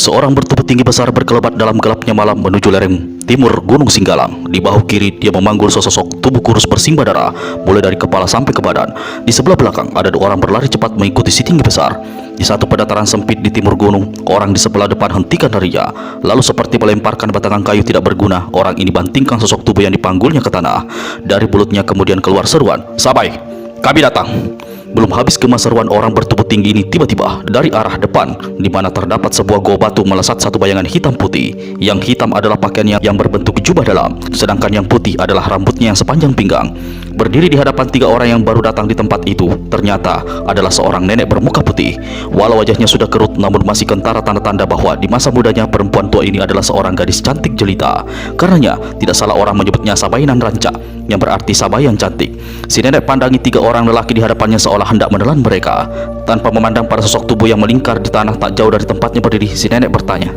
Seorang bertubuh tinggi besar berkelebat dalam gelapnya malam menuju lereng timur Gunung Singgalang. Di bahu kiri dia memanggul sesosok tubuh kurus bersimbah darah mulai dari kepala sampai ke badan. Di sebelah belakang ada dua orang berlari cepat mengikuti si tinggi besar. Di satu pendataran sempit di timur gunung, orang di sebelah depan hentikan larinya. Lalu seperti melemparkan batangan kayu tidak berguna, orang ini bantingkan sosok tubuh yang dipanggulnya ke tanah. Dari mulutnya kemudian keluar seruan, "Sabai, kami datang." Belum habis kemas seruan orang bertubuh tinggi ini, tiba-tiba dari arah depan, di mana terdapat sebuah goa batu, melesat satu bayangan hitam putih. Yang hitam adalah pakaiannya yang berbentuk jubah dalam, sedangkan yang putih adalah rambutnya yang sepanjang pinggang. Berdiri di hadapan tiga orang yang baru datang di tempat itu, ternyata adalah seorang nenek bermuka putih. Walau wajahnya sudah kerut, namun masih kentara tanda-tanda bahwa di masa mudanya perempuan tua ini adalah seorang gadis cantik jelita. Karenanya tidak salah orang menyebutnya Sabainan Ranca, yang berarti Sabai yang cantik. Si nenek pandangi tiga orang lelaki di hadapannya seolah hendak menelan mereka. Tanpa memandang pada sosok tubuh yang melingkar di tanah tak jauh dari tempatnya berdiri, si nenek bertanya,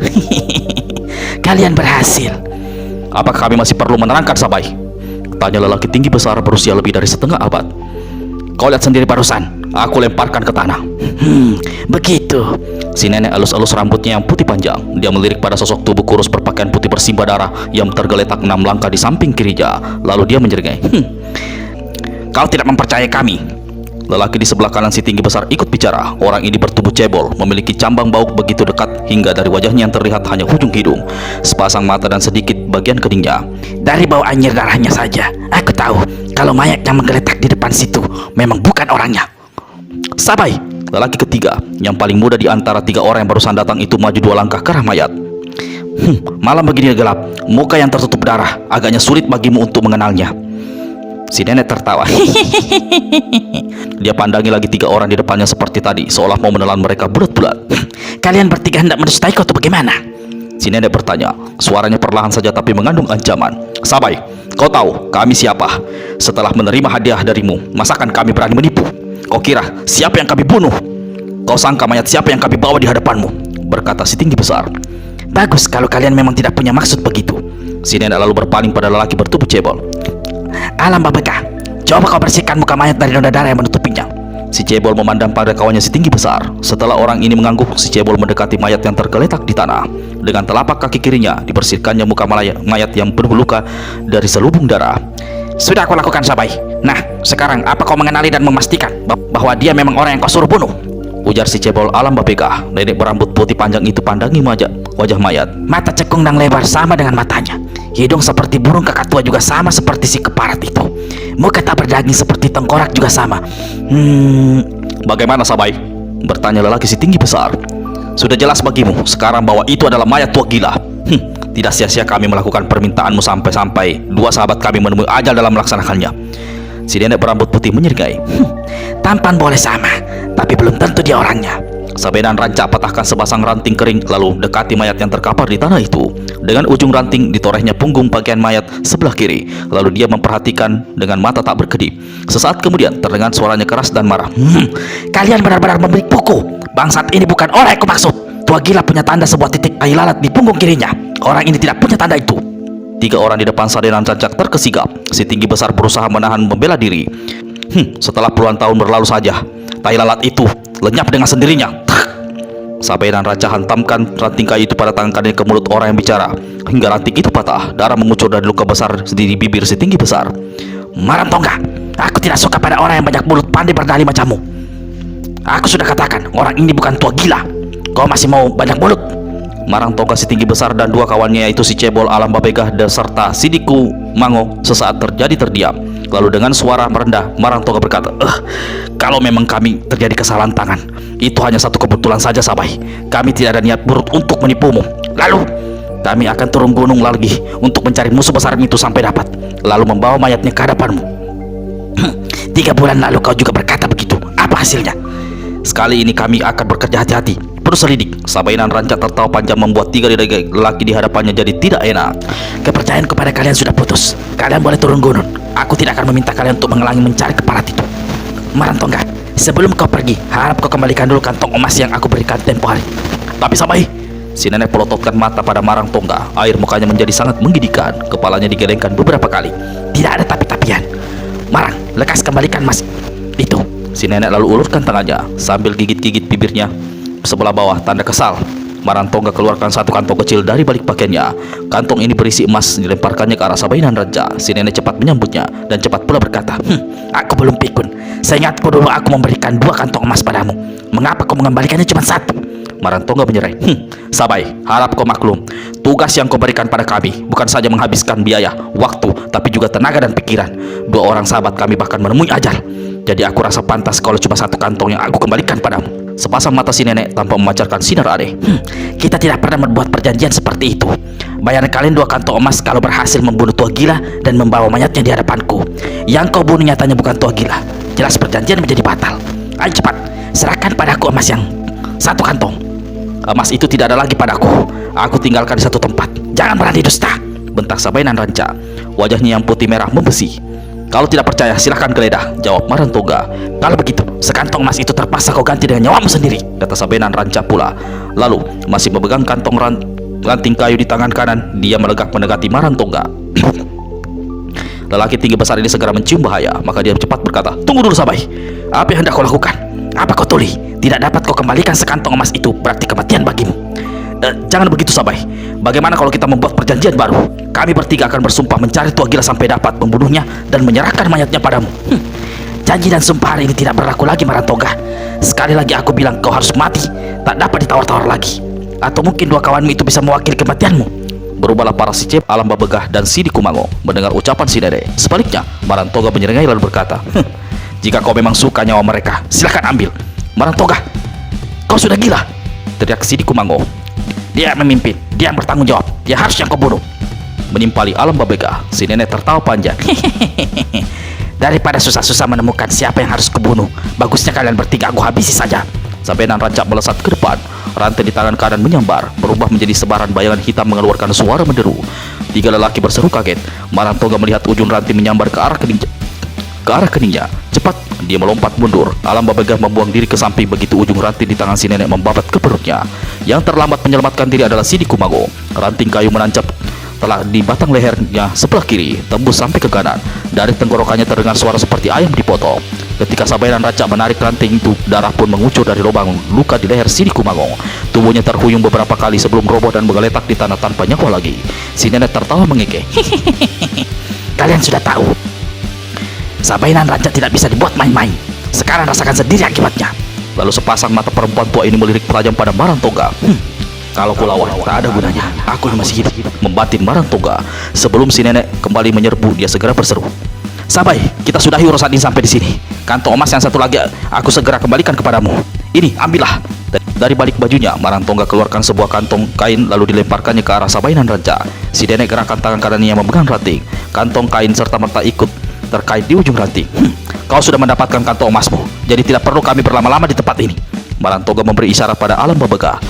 "Kalian berhasil." "Apakah kami masih perlu menerangkan, Sabai?" tanya lelaki tinggi besar berusia lebih dari setengah abad. "Kau lihat sendiri barusan, aku lemparkan ke tanah." Begitu." Si nenek elus-elus rambutnya yang putih panjang. Dia melirik pada sosok tubuh kurus berpakaian putih bersimbah darah yang tergeletak 6 langkah di samping kirinya. Lalu dia menjeringai, "Kau tidak mempercayai kami?" Lelaki di sebelah kanan si tinggi besar ikut bicara. Orang ini bertubuh cebol, memiliki cambang bauk begitu dekat hingga dari wajahnya yang terlihat hanya ujung hidung, sepasang mata dan sedikit bagian keningnya. "Dari bau anjir darahnya saja, aku tahu kalau mayat yang menggeletak di depan situ memang bukan orangnya." "Sabai," lelaki ketiga, yang paling muda di antara tiga orang yang barusan datang itu maju 2 langkah ke arah mayat. Malam begini gelap, muka yang tertutup darah, agaknya sulit bagimu untuk mengenalnya." Si nenek tertawa. Dia pandangi lagi tiga orang di depannya seperti tadi, seolah mau menelan mereka bulat-bulat. "Kalian bertiga hendak mendustaiku atau bagaimana?" Si nenek bertanya. Suaranya perlahan saja tapi mengandung ancaman. "Sabai, kau tahu kami siapa? Setelah menerima hadiah darimu, masakan kami berani menipu? Kau kira siapa yang kami bunuh? Kau sangka mayat siapa yang kami bawa di hadapanmu?" berkata si tinggi besar. "Bagus kalau kalian memang tidak punya maksud begitu." Si nenek lalu berpaling pada lelaki bertubuh cebol. "Alam Babeka, coba kau bersihkan muka mayat dari noda darah yang menutupinya." Si cebol memandang pada kawannya si tinggi besar. Setelah orang ini mengangguk, si cebol mendekati mayat yang tergeletak di tanah. Dengan telapak kaki kirinya dibersihkannya muka mayat yang penuh luka dari selubung darah. "Sudah aku lakukan, Sabai. Nah, sekarang apa kau mengenali dan memastikan bahwa dia memang orang yang kau suruh bunuh?" ujar si cebol Alam Babeka. Nenek berambut putih panjang itu pandangi wajah mayat. "Mata cekung dan lebar sama dengan matanya. Hidung seperti burung kakak tua juga sama seperti si keparat itu. Muka tak berdaging seperti tengkorak juga sama. Bagaimana, Sabai?" bertanya lelaki si tinggi besar. "Sudah jelas bagimu sekarang bahwa itu adalah mayat tua gila. Tidak sia-sia kami melakukan permintaanmu sampai dua sahabat kami menemui ajal dalam melaksanakannya." Si nenek berambut putih menyeringai. "Tampan boleh sama, tapi belum tentu dia orangnya." Sabainan Ranca patahkan sepasang ranting kering lalu dekati mayat yang terkapar di tanah itu. Dengan ujung ranting ditorehnya punggung bagian mayat sebelah kiri. Lalu dia memperhatikan dengan mata tak berkedip. Sesaat kemudian terdengar suaranya keras dan marah. "Kalian benar-benar menipuku. Bangsat ini bukan orang yang aku maksud. Tua gila punya tanda sebuah titik tai lalat di punggung kirinya. Orang ini tidak punya tanda itu." Tiga orang di depan Sabainan Ranca terkesigap. Si tinggi besar berusaha menahan membela diri. Setelah puluhan tahun berlalu saja, tai lalat itu lenyap dengan sendirinya. Sabainan Ranca hantamkan ranting kayu itu pada tangan kanannya ke mulut orang yang bicara, hingga ranting itu patah. Darah mengucur dari luka besar di bibir si tinggi besar. "Marang Tongga, aku tidak suka pada orang yang banyak mulut pandai berdalih macammu. Aku sudah katakan orang ini bukan tua gila. Kau masih mau banyak mulut?" Marang Tongga si tinggi besar dan dua kawannya yaitu si cebol Alam Babeka serta Sidiku Mango sesaat terdiam. Lalu dengan suara merendah Marang Tongga berkata, "Kalau memang kami terjadi kesalahan tangan, itu hanya satu kebetulan saja, Sabai. Kami tidak ada niat buruk untuk menipumu. Lalu kami akan turun gunung lagi untuk mencari musuh besar itu sampai dapat, lalu membawa mayatnya ke hadapanmu." 3 bulan lalu kau juga berkata begitu. Apa hasilnya?" "Sekali ini kami akan bekerja hati-hati, penuh selidik." Sabainan Ranca tertawa panjang membuat tiga lelaki di hadapannya jadi tidak enak. "Kepercayaan kepada kalian sudah putus. Kalian boleh turun gunung. Aku tidak akan meminta kalian untuk menghalangi mencari keparat itu. Marang Tongga, sebelum kau pergi, harap kau kembalikan dulu kantong emas yang aku berikan tempo hari." "Tapi Sabai," si nenek pelototkan mata pada Marang Tongga. Air mukanya menjadi sangat menggigitkan. Kepalanya digelengkan beberapa kali. "Tidak ada tapi-tapian. Marang, lekas kembalikan emas itu." Si nenek lalu ulurkan tangannya sambil gigit-gigit bibirnya sebelah bawah tanda kesal. Marantongga keluarkan satu kantong kecil dari balik pakaiannya. Kantong ini berisi emas, dilemparkannya ke arah Sabainan Raja. Si nenek cepat menyambutnya dan cepat pula berkata, Aku belum pikun. Seingatku dulu aku memberikan 2 kantong emas padamu. Mengapa kau mengembalikannya cuma 1? Marantongga menyerai. Sabai, harap kau maklum. Tugas yang kau berikan pada kami bukan saja menghabiskan biaya, waktu, tapi juga tenaga dan pikiran. 2 orang sahabat kami bahkan menemui ajal. Jadi aku rasa pantas kalau cuma 1 kantong yang aku kembalikan padamu. Sepasang mata si nenek tanpa memancarkan sinar aneh. Kita tidak pernah membuat perjanjian seperti itu. Bayaran kalian 2 kantong emas kalau berhasil membunuh tua gila dan membawa mayatnya di hadapanku. Yang kau bunuh nyatanya bukan tua gila. Jelas perjanjian menjadi batal. Ayo cepat, serahkan padaku emas yang 1 kantong. Emas itu tidak ada lagi padaku. Aku tinggalkan di satu tempat. Jangan berani dusta, bentak Sabainan Raja. Wajahnya yang putih merah membesi. Kalau tidak percaya silahkan geledah, jawab Marantongga. Kalau begitu, sekantong emas itu terpaksa kau ganti dengan nyawamu sendiri, kata Sabainan Raja pula. Lalu masih memegang kantong ranting kayu di tangan kanan, dia melegak mendekati Marantongga. Lelaki tinggi besar ini segera mencium bahaya, maka dia cepat berkata, "Tunggu dulu Sabai, apa yang hendak kau lakukan?" Apa kau tuli? Tidak dapat kau kembalikan sekantong emas itu, berarti kematian bagimu. Jangan begitu Sabai. Bagaimana kalau kita membuat perjanjian baru? Kami bertiga akan bersumpah mencari tua gila sampai dapat, membunuhnya dan menyerahkan mayatnya padamu. Janji dan sumpah hari ini tidak berlaku lagi, Marantongga. Sekali lagi aku bilang kau harus mati, tak dapat ditawar-tawar lagi. Atau mungkin 2 kawanmu itu bisa mewakili kematianmu. Berubahlah para si Cep, Alam Babegah dan Sidi Kumango mendengar ucapan si nenek. Sebaliknya, Marantongga menyerengai lalu berkata, "Jika kau memang suka nyawa mereka, silakan ambil." Marantongga, kau sudah gila, teriak Sidi Kumango. Dia memimpin, dia yang bertanggung jawab, dia harus yang kau bunuh. Menimpali Alam Babegah, si nenek tertawa panjang. Daripada susah-susah menemukan siapa yang harus kubunuh, bagusnya kalian bertiga aku habisi saja. Sabainan Raja melesat ke depan. Rantai di tangan kanan menyambar, berubah menjadi sebaran bayangan hitam mengeluarkan suara menderu. 3 lelaki berseru kaget. Marantongga melihat ujung rantai menyambar ke arah keningnya. Cepat, dia melompat mundur. Alam Babegah membuang diri ke samping begitu ujung ranting di tangan si nenek membabat ke perutnya. Yang terlambat menyelamatkan diri adalah Sidi Kumango. Ranting kayu menancap telah di batang lehernya sebelah kiri, tembus sampai ke kanan. Dari tenggorokannya terdengar suara seperti ayam dipotong. Ketika Sabainan Raja menarik ranting itu, darah pun mengucur dari lubang luka di leher Sidi Kumango. Tubuhnya terhuyung beberapa kali sebelum roboh dan menggeletak di tanah tanpa nyawa lagi. Si nenek tertawa mengekeh. Kalian sudah tahu, Sabainan Raja tidak bisa dibuat main-main. Sekarang rasakan sendiri akibatnya. Lalu sepasang mata perempuan tua ini melirik tajam pada Marantongga. Kalau ku lawan, tak ada gunanya. Aku masih hidup, membatin Marantongga. Sebelum si nenek kembali menyerbu, dia segera berseru, "Sabai, kita sudahi urusan ini sampai di sini. Kantong emas yang 1 lagi aku segera kembalikan kepadamu. Ini, ambillah." Dari balik bajunya, Marantongga keluarkan sebuah kantong kain lalu dilemparkannya ke arah Sabainan Raja. Si nenek gerakkan tangan kanannya yang memegang ranting. Kantong kain serta-merta ikut terkait di ujung ranting. Kau sudah mendapatkan kantong emasmu, jadi tidak perlu kami berlama-lama di tempat ini. Marantongga memberi isyarat pada Alam Babegah.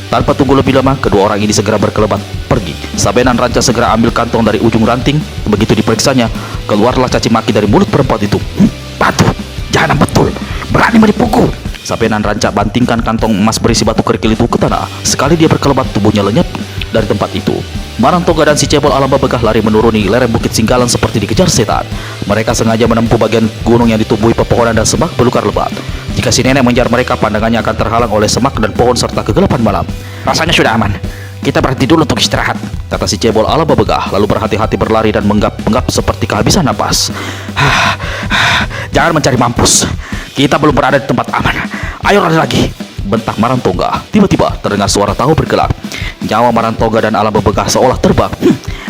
Tanpa tunggu lebih lama, kedua orang ini segera berkelebat pergi. Sabainan Raja segera ambil kantong dari ujung ranting. Begitu diperiksanya, keluarlah caci maki dari mulut perempuan itu. Batu, jangan betul, berani menipuku. Sabainan Raja bantingkan kantong emas berisi batu kerikil itu ke tanah. Sekali dia berkelebat, tubuhnya lenyap dari tempat itu. Marantongga dan si cebol Alam Babegah lari menuruni lereng Bukit Singgalan seperti dikejar setan. Mereka sengaja menempuh bagian gunung yang ditumbuhi pepohonan dan semak belukar lebat. Jika si nenek mengejar mereka, pandangannya akan terhalang oleh semak dan pohon serta kegelapan malam. Rasanya sudah aman. Kita berhenti dulu untuk istirahat, kata si cebol Alam Babegah, lalu berhati-hati berlari dan menggap-enggap seperti kehabisan napas. Jangan mencari mampus. Kita belum berada di tempat aman. Ayo lari lagi, bentak Marantongga. Tiba-tiba terdengar suara tahu bergelak. Nyawa Marantongga dan Alam Babegah seolah terbang.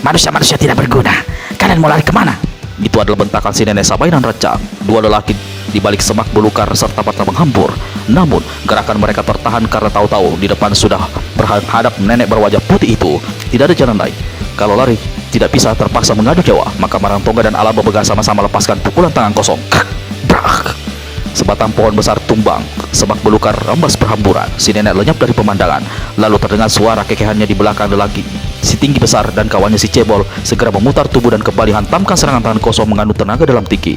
Manusia-manusia tidak berguna. Kalian mau lari kemana? Itu adalah bentakan si nenek Sabainan Raja. 2 lelaki di balik semak belukar serta mata menghambur. Namun gerakan mereka tertahan karena tahu-tahu di depan sudah berhadap nenek berwajah putih itu. Tidak ada jalan lain. Kalau lari tidak bisa, terpaksa mengadu nyawa. Maka Marantongga dan Alam Babegah sama-sama lepaskan pukulan tangan kosong. Brak! Sebatang pohon besar tumbang, semak belukar rembas berhamburan. Si nenek lenyap dari pemandangan. Lalu terdengar suara kekehannya di belakang lelaki si tinggi besar dan kawannya si cebol segera memutar tubuh dan kembali hantamkan serangan tangan kosong mengandung tenaga dalam tinggi.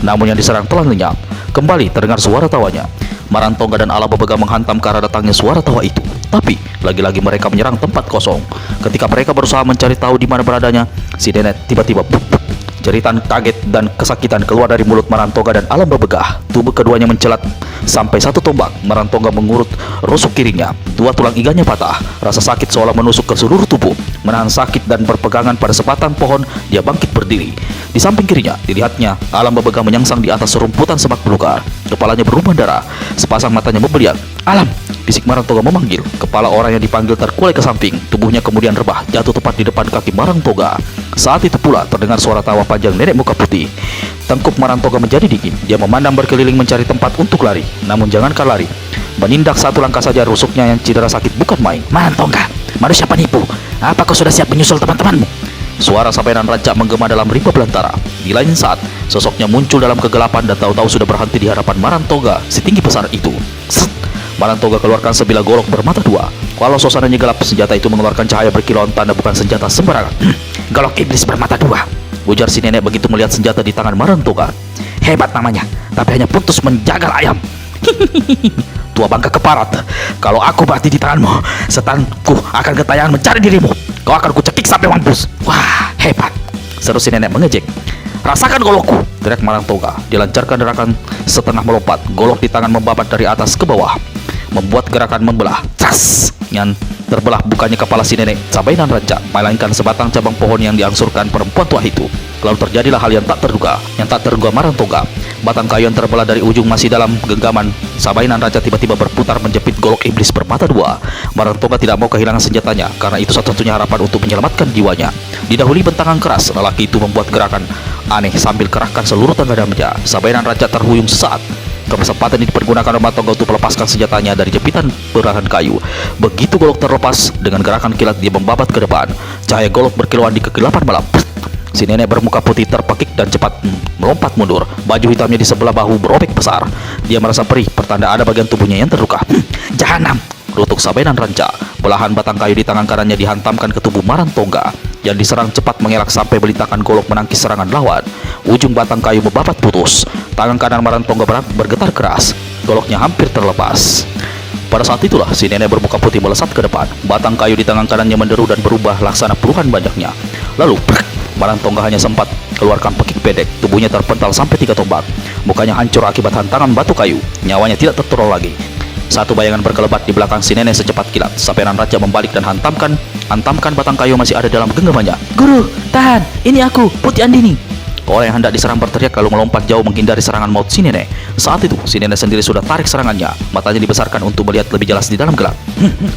Namun yang diserang telah lenyap. Kembali terdengar suara tawanya. Marantongga dan Alam Babegah menghantam ke arah datangnya suara tawa itu. Tapi lagi-lagi mereka menyerang tempat kosong. Ketika mereka berusaha mencari tahu di mana beradanya, si nenek tiba-tiba jeritan kaget dan kesakitan keluar dari mulut Marantongga dan Alam Babegah. Tubuh keduanya mencelat sampai satu tombak. Marantongga mengurut rusuk kirinya. Dua tulang iganya patah. Rasa sakit seolah menusuk ke seluruh tubuh. Menahan sakit dan berpegangan pada sebatang pohon, dia bangkit berdiri. Di samping kirinya, dilihatnya Alam Babega menyangsang di atas serumputan semak belukar. Kepalanya berlumah darah. Sepasang matanya membeliak. "Alam!" bisik Marantongga memanggil. Kepala orang yang dipanggil terkulai ke samping. Tubuhnya kemudian rebah, jatuh tepat di depan kaki Marantongga. Saat itu pula terdengar suara tawa panjang nenek muka putih. Tengkuk Marantongga menjadi dingin. Dia memandang berkeliling mencari tempat untuk lari. Namun jangankan lari, menindak satu langkah saja rusuknya yang cedera sakit bukan main. Marantongga, manusia penipu. Apa kau sudah siap menyusul teman-temanmu? Suara Sabainan Raja menggema dalam rimba belantara. Di lain saat, sosoknya muncul dalam kegelapan dan tahu-tahu sudah berhenti di hadapan Marantongga setinggi besar itu. Set! Marantongga keluarkan sebilah golok bermata dua. Walau suasananya gelap, senjata itu mengeluarkan cahaya berkilauan tanda bukan senjata sembarangan. Golok iblis bermata dua, ujar si nenek begitu melihat senjata di tangan Marantongga. Hebat namanya, tapi hanya puntus menjagal ayam. Tua bangka keparat, kalau aku mati di tanganmu, setanku akan gentayangan mencari dirimu. Kau akan kucekik sampai mampus. Wah, hebat, seru si nenek mengejek. Rasakan golokku, teriak Marantongga. Dilancarkan gerakan setengah melompat. Golok di tangan membabat dari atas ke bawah, membuat gerakan membelah. Cas! Yang terbelah bukannya kepala si nenek Sabainan Raja, melainkan sebatang cabang pohon yang diangsurkan perempuan tua itu. Lalu terjadilah hal yang tak terduga Marantongga. Batang kayu yang terbelah dari ujung masih dalam genggaman Sabainan Raja tiba-tiba berputar menjepit golok iblis bermata dua. Marantongga tidak mau kehilangan senjatanya, karena itu satu-satunya harapan untuk menyelamatkan jiwanya. Didahului bentangan keras, lelaki itu membuat gerakan aneh sambil kerahkan seluruh tenaga dalamnya. Sabainan Raja terhuyung sesaat. Kesempatan ini dipergunakan Marantongga untuk melepaskan senjatanya dari jepitan berahan kayu. Begitu golok terlepas, dengan gerakan kilat dia membabat ke depan. Cahaya golok berkilauan di kegelapan malam. Si nenek bermuka putih terpekik dan cepat melompat mundur. Baju hitamnya di sebelah bahu berobek besar. Dia merasa perih, pertanda ada bagian tubuhnya yang terluka. Jahanam! Rutuk Sabainan Raja. Belahan batang kayu di tangan kanannya dihantamkan ke tubuh Marantongga. Yang diserang cepat mengelak sampai belitakan golok menangkis serangan lawan. Ujung batang kayu membabat putus. Tangan kanan Marantongga bergetar keras. Goloknya hampir terlepas. Pada saat itulah si nenek bermuka putih melesat ke depan. Batang kayu di tangan kanannya menderu dan berubah laksana puluhan banyaknya. Lalu Marantongga hanya sempat keluarkan pekik pendek. Tubuhnya terpental sampai 3 tombak. Mukanya hancur akibat hantaman batu kayu. Nyawanya tidak tertolong lagi. Satu bayangan berkelebat di belakang si nenek secepat kilat. Sabainan Raja membalik dan hantamkan batang kayu masih ada dalam genggamannya. Guru, tahan! Ini aku, Putih Andini. Orang yang hendak diserang berteriak lalu melompat jauh menghindari serangan maut si nenek. Saat itu si nenek sendiri sudah tarik serangannya. Matanya dibesarkan untuk melihat lebih jelas di dalam gelap.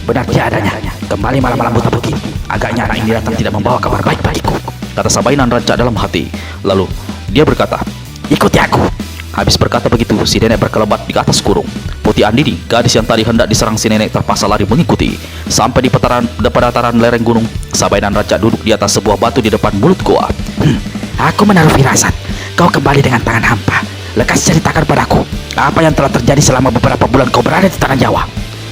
Benar tiadanya. Kembali malam-malam buta begini. Agaknya anak ini datang tidak membawa kabar baik bagiku, kata Sabainan Raja dalam hati. Lalu dia berkata, ikuti aku. Habis berkata begitu, si nenek berkelebat di atas kurung. Putih Andini, gadis yang tadi hendak diserang si nenek, terpaksa lari mengikuti. Sampai di dataran lereng gunung, Sabainan Raja duduk di atas sebuah batu di depan mulut goa. Aku menaruh firasat. Kau kembali dengan tangan hampa. Lekas ceritakan padaku apa yang telah terjadi selama beberapa bulan kau berada di tanah Jawa.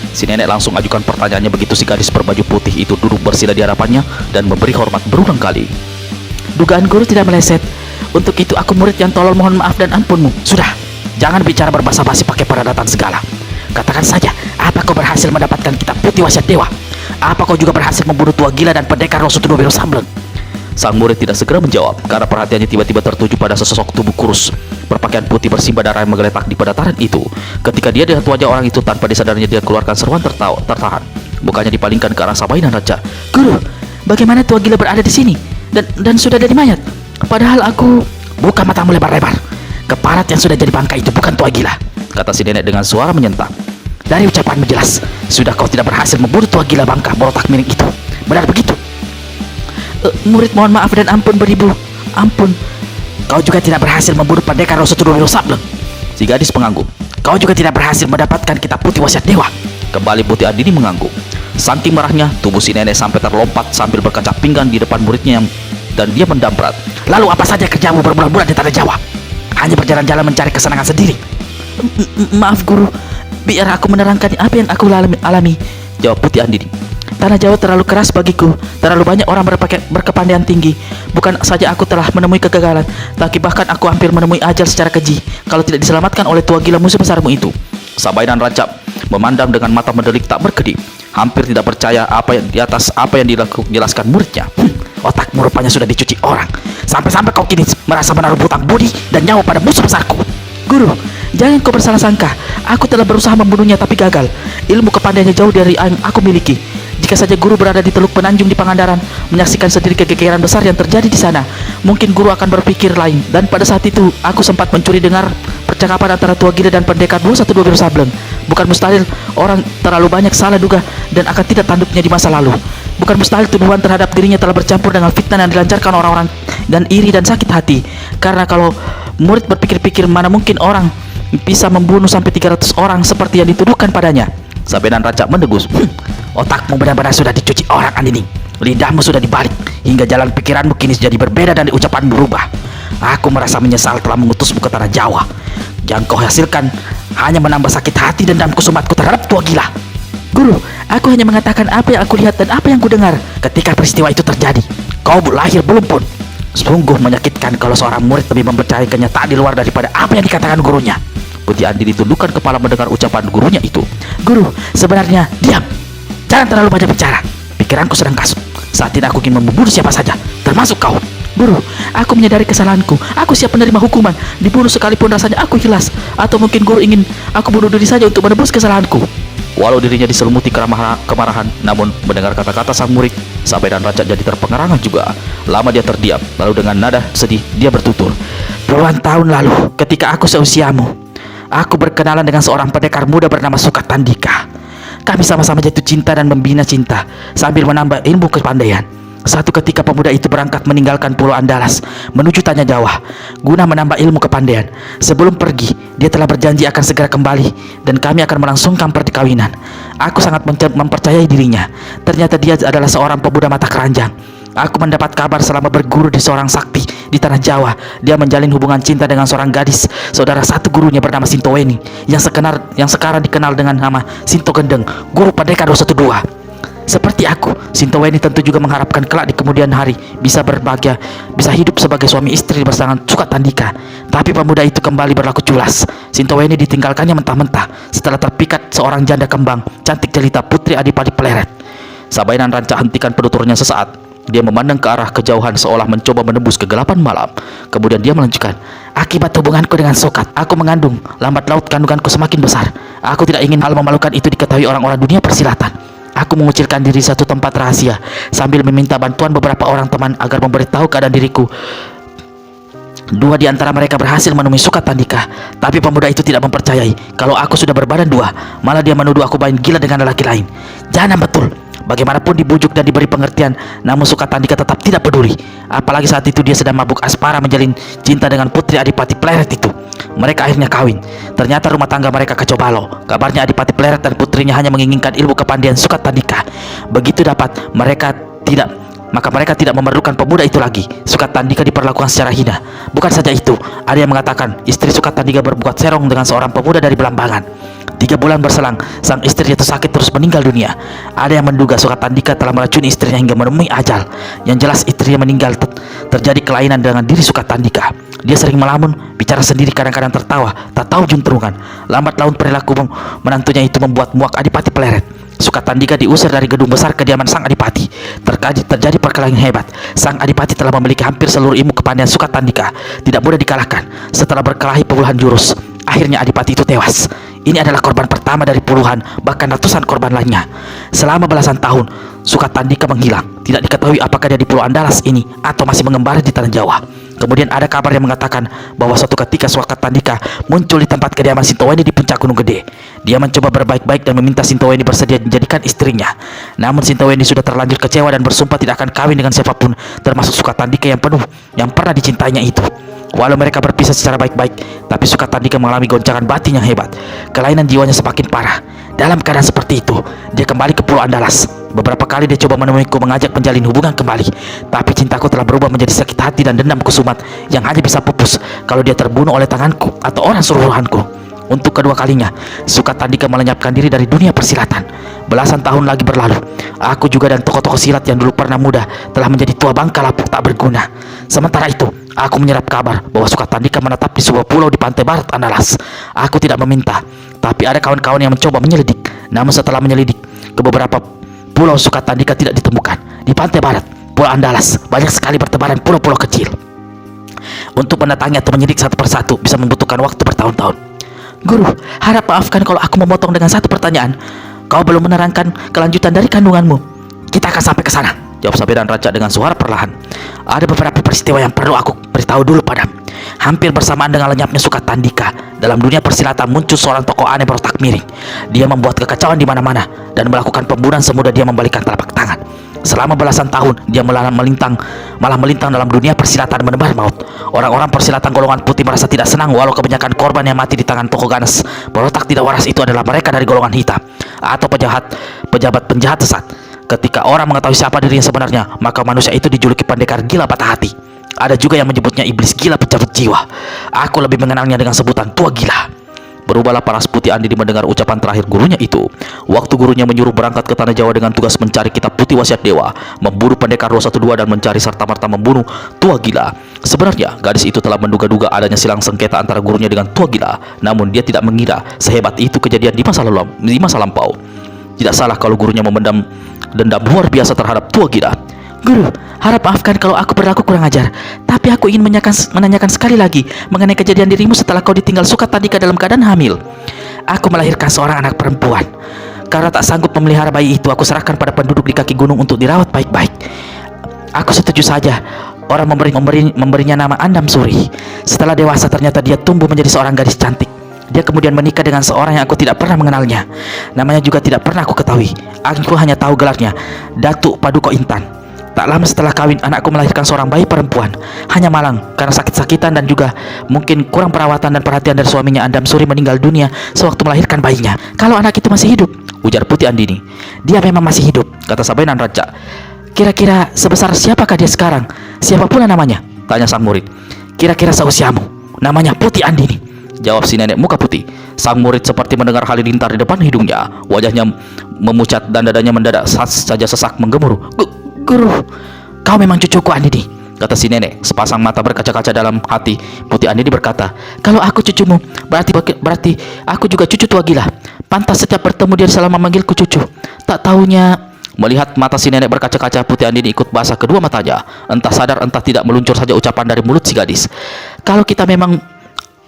Si nenek langsung ajukan pertanyaannya begitu si gadis berbaju putih itu duduk bersila di hadapannya dan memberi hormat berulang kali. Dugaan guru tidak meleset. Untuk itu aku murid yang tolol, mohon maaf dan ampunmu. Sudah, jangan bicara berbasa-basi pakai peradatan segala. Katakan saja, apa kau berhasil mendapatkan kitab putih wasiat dewa? Apa kau juga berhasil membunuh tua gila dan pendekar Rosutudo Wiro Sableng? Sang murid tidak segera menjawab karena perhatiannya tiba-tiba tertuju pada sesosok tubuh kurus berpakaian putih bersimbah darah yang menggeletak di dataran itu. Ketika dia lihat wajah orang itu, tanpa disadarinya dia keluarkan seruan tertahan. Mukanya dipalingkan ke arah Sabainan Raja. Guru, bagaimana tua gila berada di sini? Dan sudah jadi mayat? Padahal aku... Buka matamu lebar-lebar. Keparat yang sudah jadi bangka itu bukan tua gila, kata si nenek dengan suara menyentak. Dari ucapanmu jelas, sudah kau tidak berhasil membunuh tua gila bangka berotak miring itu. Benar begitu? Murid mohon maaf dan ampun beribu. Ampun. Kau juga tidak berhasil membunuh pendekar Rosutudo Wiro Sableng. Si gadis mengangguk. Kau juga tidak berhasil mendapatkan kitab putih wasiat dewa. Kembali Putih Andini mengangguk. Saking marahnya, tubuh si nenek sampai terlompat sambil berkaca pinggang di depan muridnya dan dia mendamprat. Lalu apa saja kerjamu berbulan-bulan di tanah Jawa? Hanya berjalan-jalan mencari kesenangan sendiri? Maaf guru, biar aku menerangkan apa yang aku alami, jawab Putih Andini. Tanah Jawa terlalu keras bagiku. Terlalu banyak orang berkepandaian tinggi. Bukan saja aku telah menemui kegagalan, tapi bahkan aku hampir menemui ajal secara keji kalau tidak diselamatkan oleh tua gila musuh besarmu itu. Sabainan Raja memandang dengan mata mendelik tak berkedip, hampir tidak percaya apa yang dijelaskan muridnya. Otakmu rupanya sudah dicuci orang. Sampai-sampai kau kini merasa menaruh hutang budi dan nyawa pada musuh besarku. Guru, Jangan kau bersalah sangka. Aku telah berusaha membunuhnya tapi gagal. Ilmu kepandaiannya jauh dari yang aku miliki. Jika saja guru berada di Teluk Penanjung di Pangandaran, menyaksikan sendiri kegegeran besar yang terjadi di sana, mungkin guru akan berpikir lain. Dan pada saat itu, aku sempat mencuri dengar percakapan antara Tua Gila dan pendekar 212 Wiro Sableng. Bukan mustahil orang terlalu banyak salah duga dan akan tidak tanduknya di masa lalu. Bukan mustahil tuduhan terhadap dirinya telah bercampur dengan fitnah yang dilancarkan orang-orang dan iri dan sakit hati. Karena kalau murid berpikir-pikir, mana mungkin orang bisa membunuh sampai 300 orang seperti yang dituduhkan padanya. Sabenan Rancak mendegus. Otakmu benar-benar sudah dicuci orang, Andini. Lidahmu sudah dibalik hingga jalan pikiranmu kini jadi berbeda dan ucapanmu berubah. Aku merasa menyesal telah mengutusmu ke tanah Jawa. Yang kau hasilkan hanya menambah sakit hati dan dendam kusumatku terhadap Tua Gila. Guru, aku hanya mengatakan apa yang aku lihat dan apa yang kudengar ketika peristiwa itu terjadi. Kau lahir belum pun. Sungguh menyakitkan kalau seorang murid lebih mempercayai kenyataan di luar daripada apa yang dikatakan gurunya. Putih Andini tundukkan kepala mendengar ucapan gurunya itu. Guru, sebenarnya diam. Jangan terlalu banyak bicara. Pikiranku sedang kasut. Saat ini aku ingin membunuh siapa saja, termasuk kau. Guru, aku menyadari kesalahanku. Aku siap menerima hukuman. Dibunuh sekalipun rasanya aku ikhlas. Atau mungkin guru ingin aku bunuh diri saja untuk menebus kesalahanku. Walau dirinya diselimuti kemarahan, namun mendengar kata-kata sang murid, Sabenan Rancak jadi terpengarangan juga. Lama dia terdiam, lalu dengan nada sedih dia bertutur. Puluhan tahun lalu, ketika aku seusiamu, aku berkenalan dengan seorang pendekar muda bernama Sukatandika. Kami sama-sama jatuh cinta dan membina cinta sambil menambah ilmu kepandaian. Satu ketika pemuda itu berangkat meninggalkan Pulau Andalas menuju Tanah Jawa guna menambah ilmu kepandaian. Sebelum pergi, dia telah berjanji akan segera kembali dan kami akan melangsungkan perkawinan. Aku sangat mempercayai dirinya. Ternyata dia adalah seorang pemuda mata keranjang. Aku mendapat kabar selama berguru di seorang sakti di Tanah Jawa, dia menjalin hubungan cinta dengan seorang gadis, saudara satu gurunya bernama Sintoweni, yang sekarang dikenal dengan nama Sinto Gendeng, guru pendekar 212. Seperti aku, Sintoweni tentu juga mengharapkan kelak di kemudian hari bisa berbahagia, bisa hidup sebagai suami istri bersama Sukatandika. Tapi pemuda itu kembali berlaku culas. Sintoweni ditinggalkannya mentah-mentah setelah terpikat seorang janda kembang, cantik jelita Putri Adipati Pleret. Sabenan Rancak hentikan penuturnya sesaat. Dia memandang ke arah kejauhan seolah mencoba menembus kegelapan malam. Kemudian dia melanjutkan. Akibat hubunganku dengan Sokat, aku mengandung. Lambat laut kandunganku semakin besar. Aku tidak ingin hal memalukan itu diketahui orang-orang dunia persilatan. Aku mengucilkan diri satu tempat rahasia sambil meminta bantuan beberapa orang teman agar memberitahu keadaan diriku. Dua di antara mereka berhasil menemui Sukatandika, tapi pemuda itu tidak mempercayai kalau aku sudah berbadan dua. Malah dia menuduh aku main gila dengan lelaki lain. Jangan betul. Bagaimanapun dibujuk dan diberi pengertian, namun Sukatandika tetap tidak peduli. Apalagi saat itu dia sedang mabuk aspara menjalin cinta dengan Putri Adipati Pleret itu. Mereka akhirnya kawin. Ternyata rumah tangga mereka kacau balau. Kabarnya Adipati Pleret dan putrinya hanya menginginkan ilmu kepandaian Sukatandika. Begitu dapat mereka tidak memerlukan pemuda itu lagi. Sukatandika diperlakukan secara hina. Bukan saja itu, ada yang mengatakan istri Sukatandika berbuat serong dengan seorang pemuda dari Belambangan. 3 bulan berselang, sang istri jatuh sakit terus meninggal dunia. Ada yang menduga Sukatandika telah meracuni istrinya hingga menemui ajal. Yang jelas istrinya meninggal terjadi kelainan dengan diri Sukatandika. Dia sering melamun, bicara sendiri, kadang-kadang tertawa, tak tahu juntrungan. Lambat laun perilaku menantunya itu membuat muak Adipati Pleret. Sukatandika diusir dari gedung besar kediaman sang Adipati. Terjadi perkelahian hebat. Sang Adipati telah memiliki hampir seluruh ilmu kepandaian Sukatandika. Tidak mudah dikalahkan. Setelah berkelahi puluhan jurus, akhirnya Adipati itu tewas. Ini adalah korban pertama dari puluhan, bahkan ratusan korban lainnya. Selama belasan tahun, Sukatandika menghilang. Tidak diketahui apakah dia di Pulau Andalas ini atau masih mengembara di Tanah Jawa. Kemudian ada kabar yang mengatakan bahwa suatu ketika Sukatandika muncul di tempat kediaman Sintoweni di puncak Gunung Gede. Dia mencoba berbaik-baik dan meminta Sintoweni bersedia menjadikan istrinya. Namun Sintoweni sudah terlanjur kecewa dan bersumpah tidak akan kawin dengan siapapun, termasuk Sukatandika yang pernah dicintainya itu. Walau mereka berpisah secara baik-baik, tapi Sukatandika mengalami goncangan batin yang hebat. Kelainan jiwanya semakin parah. Dalam keadaan seperti itu, dia kembali ke Pulau Andalas. Beberapa kali dia coba menemuiku mengajak menjalin hubungan kembali, tapi cintaku telah berubah menjadi sakit hati dan dendam kusumat yang hanya bisa pupus kalau dia terbunuh oleh tanganku atau orang suruhanku. Untuk kedua kalinya, Sukatandika melenyapkan diri dari dunia persilatan. Belasan tahun lagi berlalu. Aku juga dan tokoh-tokoh silat yang dulu pernah muda telah menjadi tua bangka lapuk tak berguna. Sementara itu, aku menyerap kabar bahwa Sukatandika menetap di sebuah pulau di pantai barat Andalas. Aku tidak meminta, tapi ada kawan-kawan yang mencoba menyelidik. Namun setelah menyelidik ke beberapa pulau, Sukatandika tidak ditemukan. Di pantai barat Pulau Andalas banyak sekali bertebaran pulau-pulau kecil. Untuk mendatangi atau menyidik satu persatu bisa membutuhkan waktu bertahun-tahun. Guru, harap maafkan kalau aku memotong dengan satu pertanyaan. Kau belum menerangkan kelanjutan dari kandunganmu. Kita akan sampai ke sana, jawab Sabedan Raja dengan suara perlahan. Ada beberapa peristiwa yang perlu aku beritahu dulu padamu. Hampir bersamaan dengan lenyapnya Sukat Tandika, dalam dunia persilatan muncul seorang tokoh aneh berotak miring. Dia membuat kekacauan di mana-mana dan melakukan pembunuhan semudah dia membalikan telapak tangan. Selama belasan tahun dia malah melintang dalam dunia persilatan menebar maut. Orang-orang persilatan golongan putih merasa tidak senang walau kebanyakan korban yang mati di tangan tokoh ganas berotak tidak waras itu adalah mereka dari golongan hitam atau pejabat penjahat sesat. Ketika orang mengetahui siapa dirinya sebenarnya, maka manusia itu dijuluki pendekar gila patah hati. Ada juga yang menyebutnya iblis gila pencabut jiwa. Aku lebih mengenalnya dengan sebutan tua gila. Berubahlah paras putih Andini mendengar ucapan terakhir gurunya itu. Waktu gurunya menyuruh berangkat ke Tanah Jawa dengan tugas mencari kitab putih wasiat dewa, membunuh pendekar 212 dan mencari serta-merta membunuh tua gila. Sebenarnya gadis itu telah menduga-duga adanya silang sengketa antara gurunya dengan tua gila, namun dia tidak mengira sehebat itu kejadian di masa lampau. Tidak salah kalau gurunya memendam dendam luar biasa terhadap tua gila. Guru, harap maafkan kalau aku berlaku kurang ajar, tapi aku ingin menanyakan sekali lagi mengenai kejadian dirimu setelah kau ditinggal Sukat Tandika dalam keadaan hamil. Aku melahirkan seorang anak perempuan. Karena tak sanggup memelihara bayi itu, aku serahkan pada penduduk di kaki gunung untuk dirawat baik-baik. Aku setuju saja. Orang memberinya nama Andam Suri. Setelah dewasa ternyata dia tumbuh menjadi seorang gadis cantik. Dia kemudian menikah dengan seorang yang aku tidak pernah mengenalnya. Namanya juga tidak pernah aku ketahui. Aku hanya tahu gelarnya, Datuk Paduka Intan. Tak lama setelah kawin, anakku melahirkan seorang bayi perempuan. Hanya malang karena sakit-sakitan dan juga mungkin kurang perawatan dan perhatian dari suaminya, Andam Suri meninggal dunia sewaktu melahirkan bayinya. Kalau anak itu masih hidup, ujar Putih Andini. Dia memang masih hidup, kata Sabedan Raja. Kira-kira sebesar siapakah dia sekarang? Siapa pula namanya? Tanya sang murid. Kira-kira seusiamu. Namanya Putih Andini, jawab si nenek muka putih. Sang murid seperti mendengar halilintar di depan hidungnya. Wajahnya memucat dan dadanya mendadak saja sesak menggemuruh. Guru, kau memang cucuku Andini, kata si nenek. Sepasang mata berkaca-kaca dalam hati. Putih Andini berkata, kalau aku cucumu, berarti aku juga cucu tua gila. Pantas setiap bertemu dia selalu memanggilku cucu. Tak tahunya. Melihat mata si nenek berkaca-kaca, Putih Andini ikut basah kedua matanya. Entah sadar entah tidak meluncur saja ucapan dari mulut si gadis. Kalau kita memang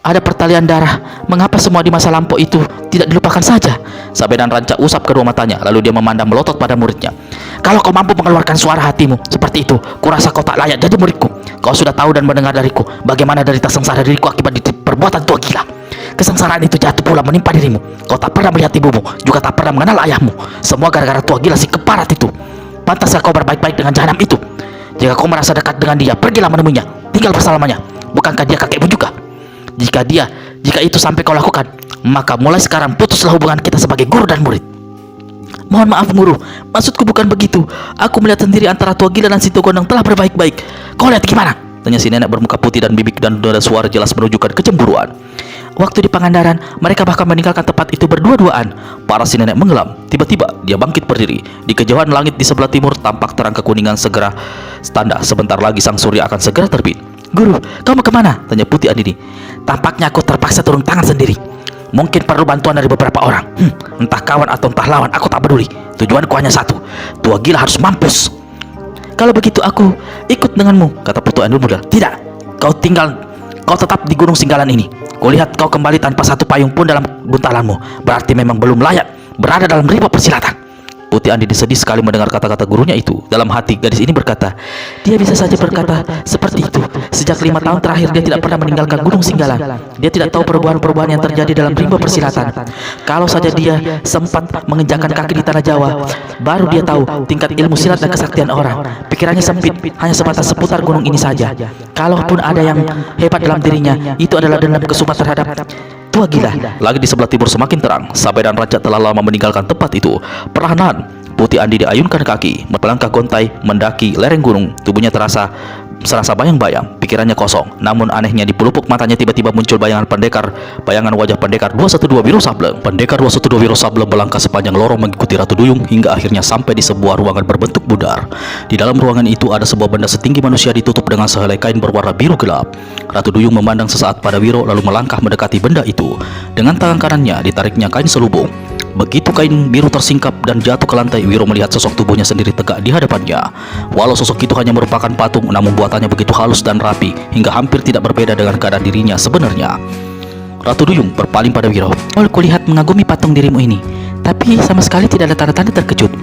ada pertalian darah, mengapa semua di masa lampau itu tidak dilupakan saja? Sabedan Raja usap kedua matanya, lalu dia memandang melotot pada muridnya. Kalau kau mampu mengeluarkan suara hatimu seperti itu, kurasa kau tak layak jadi muridku. Kau sudah tahu dan mendengar dariku bagaimana derita sengsara diriku akibat perbuatan tua gila. Kesengsaraan itu jatuh pula menimpa dirimu. Kau tak pernah melihat ibumu, juga tak pernah mengenal ayahmu. Semua gara-gara tua gila si keparat itu. Pantaskah kau berbaik-baik dengan jahanam itu? Jika kau merasa dekat dengan dia, pergilah menemuinya, tinggal bersamanya. Bukankah dia kakekmu juga? Jika itu sampai kau lakukan, maka mulai sekarang putuslah hubungan kita sebagai guru dan murid. Mohon maaf guru, maksudku bukan begitu. Aku melihat sendiri antara tua gila dan si Togondang telah berbaik-baik. Kau lihat gimana? Tanya si nenek bermuka putih dan bibik dan ada suara jelas menunjukkan kecemburuan. Waktu di Pangandaran, mereka bahkan meninggalkan tempat itu berdua-duaan. Para si nenek menggelam. Tiba-tiba dia bangkit berdiri. Di kejauhan langit di sebelah timur tampak terang kekuningan segera tanda sebentar lagi sang surya akan segera terbit. Guru, kau mau kemana? Tanya Putih Andini. Tampaknya aku terpaksa turun tangan sendiri. Mungkin perlu bantuan dari beberapa orang. Entah kawan atau entah lawan, aku tak peduli. Tujuanku hanya satu, tua gila harus mampus. Kalau begitu aku ikut denganmu, kata Putu Andul muda. Tidak, kau tetap di Gunung Singgalan ini. Kulihat kau kembali tanpa satu payung pun dalam buntalanmu. Berarti memang belum layak berada dalam rimba persilatan. Putih Andini sedih sekali mendengar kata-kata gurunya itu. Dalam hati gadis ini berkata, dia bisa saja berkata seperti itu. Sejak 5 tahun terakhir dia tidak pernah meninggalkan Gunung Singgalan. Dia tidak tahu perubahan-perubahan yang terjadi dalam rimba persilatan. Kalau saja dia sempat menginjakkan kaki di tanah Jawa, baru dia tahu tingkat ilmu silat dan kesaktian orang. Pikirannya sempit, hanya sebatas seputar gunung ini saja. Kalaupun ada yang hebat dalam dirinya, itu adalah dendam kesumat terhadap tua gila. Lagi di sebelah timur semakin terang. Sabedan Raja telah lama meninggalkan tempat itu. Perlahan Putih Andini ayunkan kaki, melangkah gontai mendaki lereng gunung. Tubuhnya serasa bayang-bayang, pikirannya kosong. Namun anehnya di pelupuk matanya tiba-tiba muncul bayangan wajah pendekar 212 Wiro Sableng. Pendekar 212 Wiro Sableng melangkah sepanjang lorong mengikuti Ratu Duyung hingga akhirnya sampai di sebuah ruangan berbentuk bundar. Di dalam ruangan itu ada sebuah benda setinggi manusia ditutup dengan sehelai kain berwarna biru gelap. Ratu Duyung memandang sesaat pada Wiro lalu melangkah mendekati benda itu. Dengan tangan kanannya ditariknya kain selubung. Begitu kain biru tersingkap dan jatuh ke lantai, Wiro melihat sosok tubuhnya sendiri tegak di hadapannya. Walau sosok itu hanya merupakan patung, namun buatannya begitu halus dan rapi hingga hampir tidak berbeda dengan keadaan dirinya sebenarnya. Ratu Duyung berpaling pada Wiro. Oh, kulihat mengagumi patung dirimu ini, tapi sama sekali tidak ada tanda-tanda terkejut.